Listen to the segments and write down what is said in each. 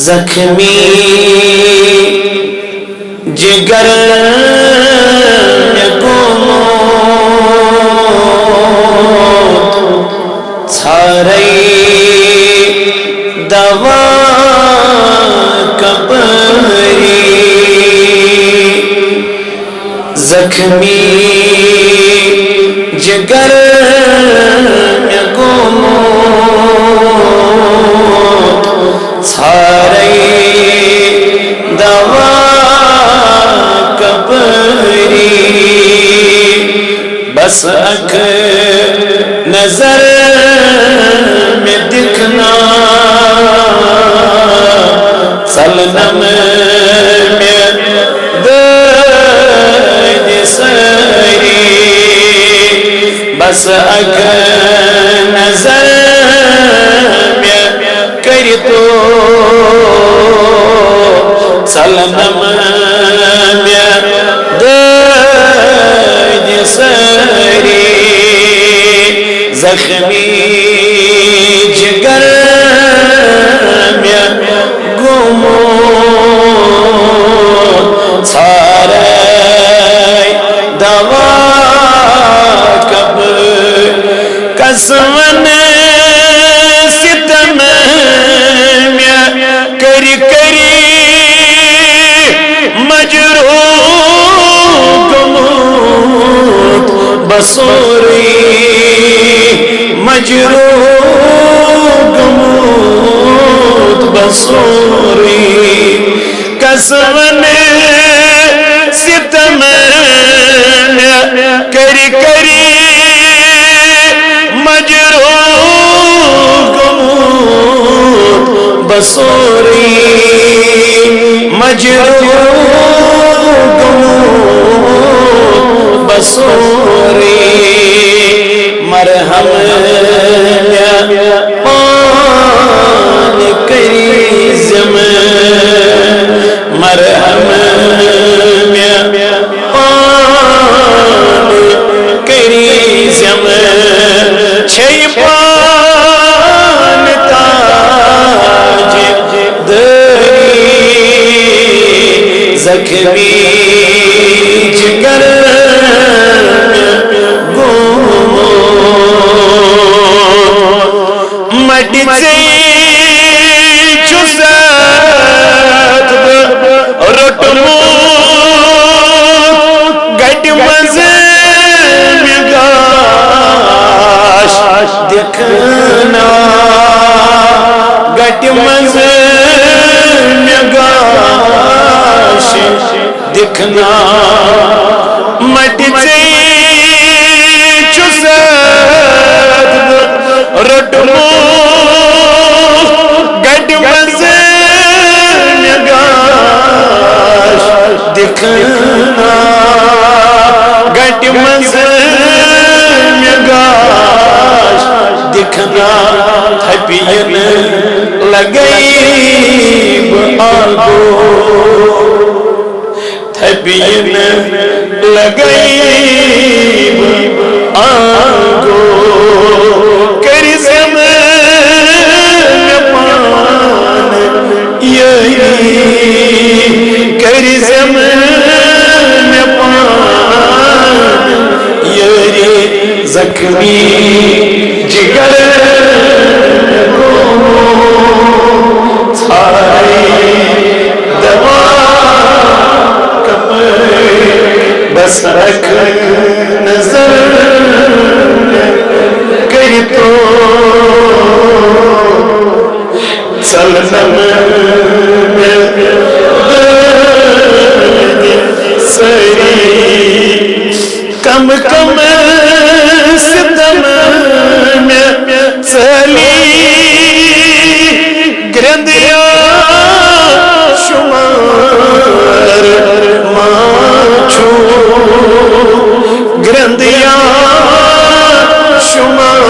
زخمی جگر میں گموت سارے دوا کبری زخمی جگر میں گموت سارے دوا کبری بس اک نظر میں دکھنا سلنم میں درد سری بس اک نظر میں کری تو سلنم میں درد سری زخمی جگر میں گموت سارے دوا کب قسمن ستم میں کری کری مجروح گموت بصوری مجروح گموت بصوری قسمن ستم کری کری مجروح گموت بصوری مجروح گموت بصوری مرہم پان کری زمین مرہم پان کری زمین چھئی پان تاج دری زخمی جگر مٹی سے چوزت رٹمو گٹ مزن گاش دکھنا گٹ مزن گاش دکھنا مٹی سے چوزت رٹمو گٹ مزن گاش دکھنا گٹ مزن گاش دکھنا تھپین لگئی آگو تھپین لگئی آگو کری زمین پان یہی کری زمین پان یہی زخمی جگر کو سارے دوا بس رکھ نظر کری تو سلنم میں درد سری کم کم ستم میں سلی گرندیا شمار مانچو گرندیا شمار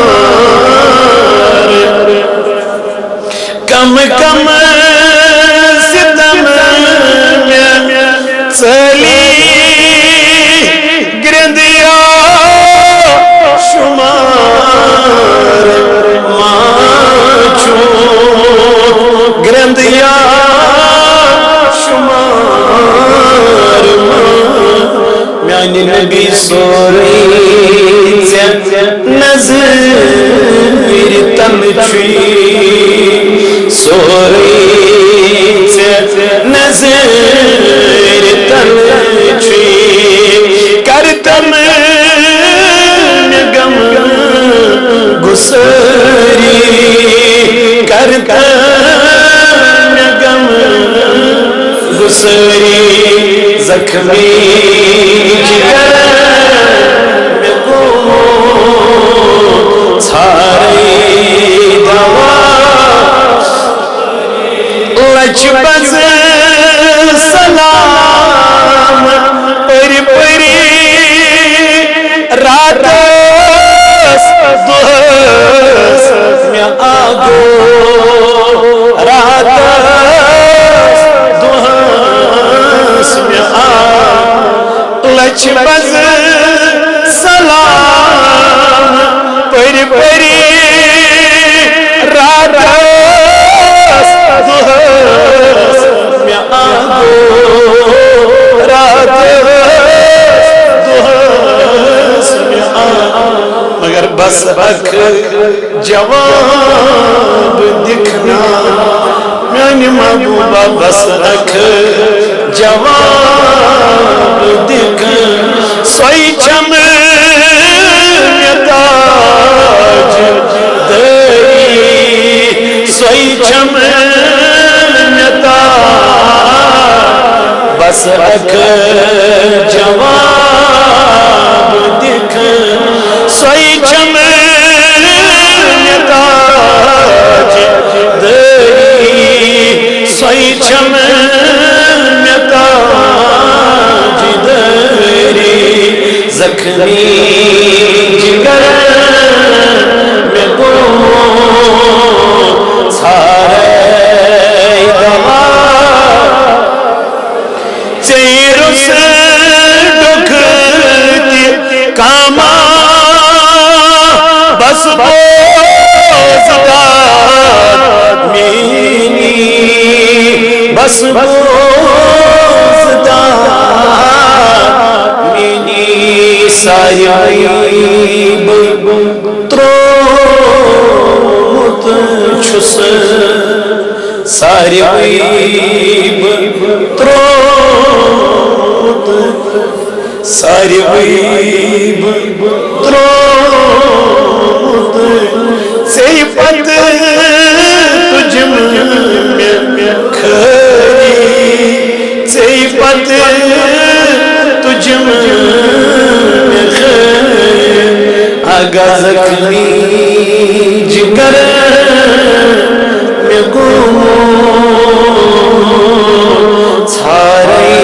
کم کم ستم میں سلی گرندیا شمار مانچو گرندیا نظر تل چھی سوری نظر تل چھی کرتم غم گسری کرتم غم گسری زخمی جگر میں کو ساری دوا لچ بز سلام پری پری راتس دہس میں آگو راتس دہس میں آگو لچ بز سلام پری پری راتس دہس میں آگو راتس دہس میں آگو مگر بس اک جواب دکھنا میانی محبوبہ بس اک جواب دکھنا سوئی چم تاج دری سوئی چم تاج بس اک جواب دکھنا سوئی چم تاج دری سوئی چم تاج دری زخمی جگر میں کو سارے دوا چیرس دکھ دی کاما بس بوزداد مینی بس بوزداد مینی سایب تروت چھس سایب تروت سایب تروت سیپت تجھ میں کھری سیپت تجھ میں آگا زخمی جگر میں گمو ساری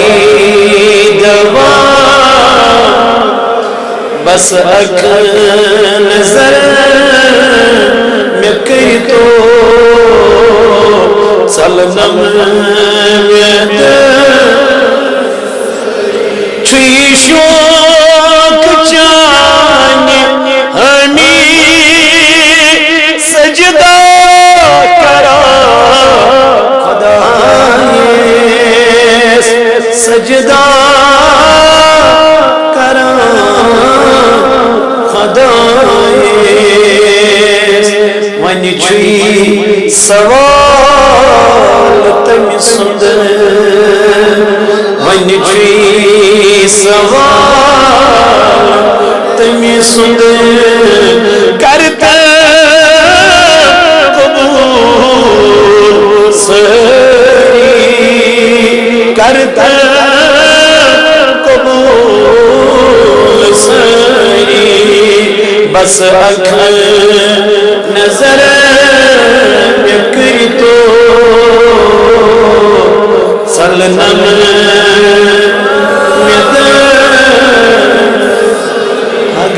دوا بس اک نظر میں کئی تو سلنم میں چھوئی شوق چانی ہمیں سجدہ کرا خدایس سجدہ کرا خدایس ونی چھوئی سوال تمی سندر ونی چھوئی سوال تمی سندر کرتا قبول سری کرتا قبول سری بس اک نظر بکری تو سلنم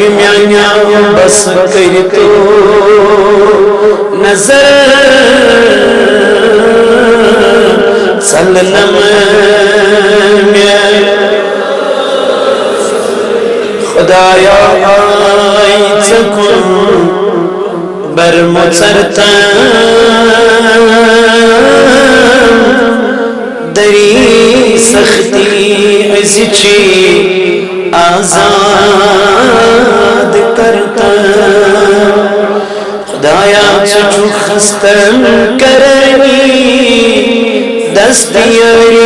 میاں بس کر تو نظر سلنم خدایا آئی چکن برمچرتن دری سختی ازچی آزاد کرتا خدایا چو خستم کرنی دستیاری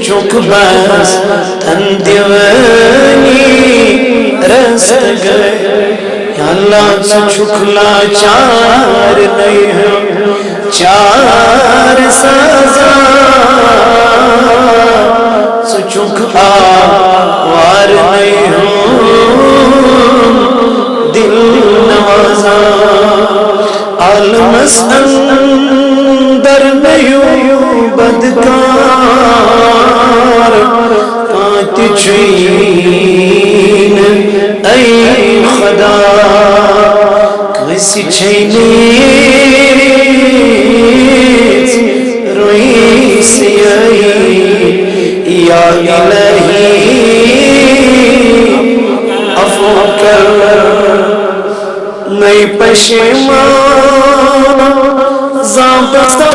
چوک بس تن دیوانی رست گئے یا اللہ چکلا چار نہیں ہے چار سازا چک آوار نہیں ہوں دل نوازا عالمس اندر نیو بدکار آتی چین ای خدا کسی چینیت روی سی یا الہی عفو کر نئی پشیمان زابستہ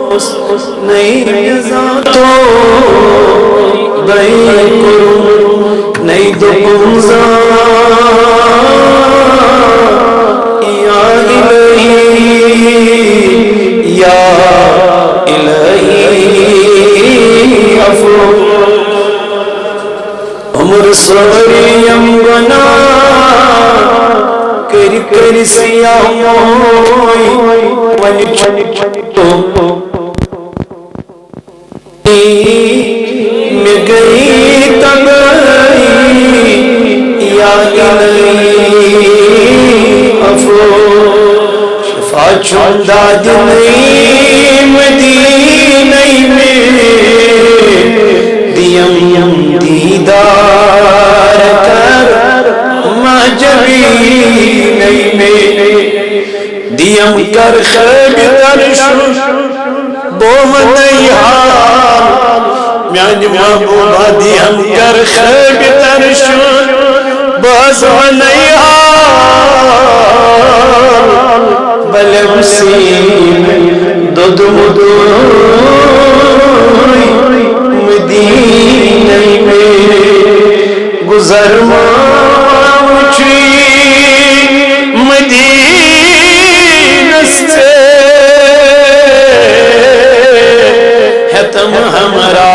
دوست نئی ذاتو بھائی کرو نئی دوزا یا الہی عفو عمر صبریم بنا کری کری سیاہوئی ونی میں گئی تبائی یا الہی عفو شفا چوندہ دنئی مدینہ میں دیم دیدار کر مجبینہ میں دیم کر خیب درشو بوہ نیحال میان محبوبہ دیم کر خیب درشو بوہ نیحال بلے مسیم دود مدوئی مدینہ میں گزر موچی مدینہ سے حتم ہمرا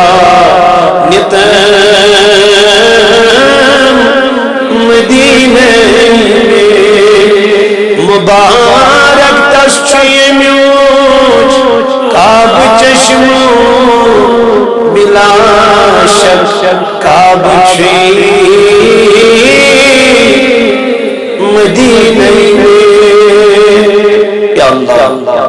نتم مدینہ میں مبارک تشچی میوچ کعب چشمو بلا شک کعب چی مدینہ میں یا اللہ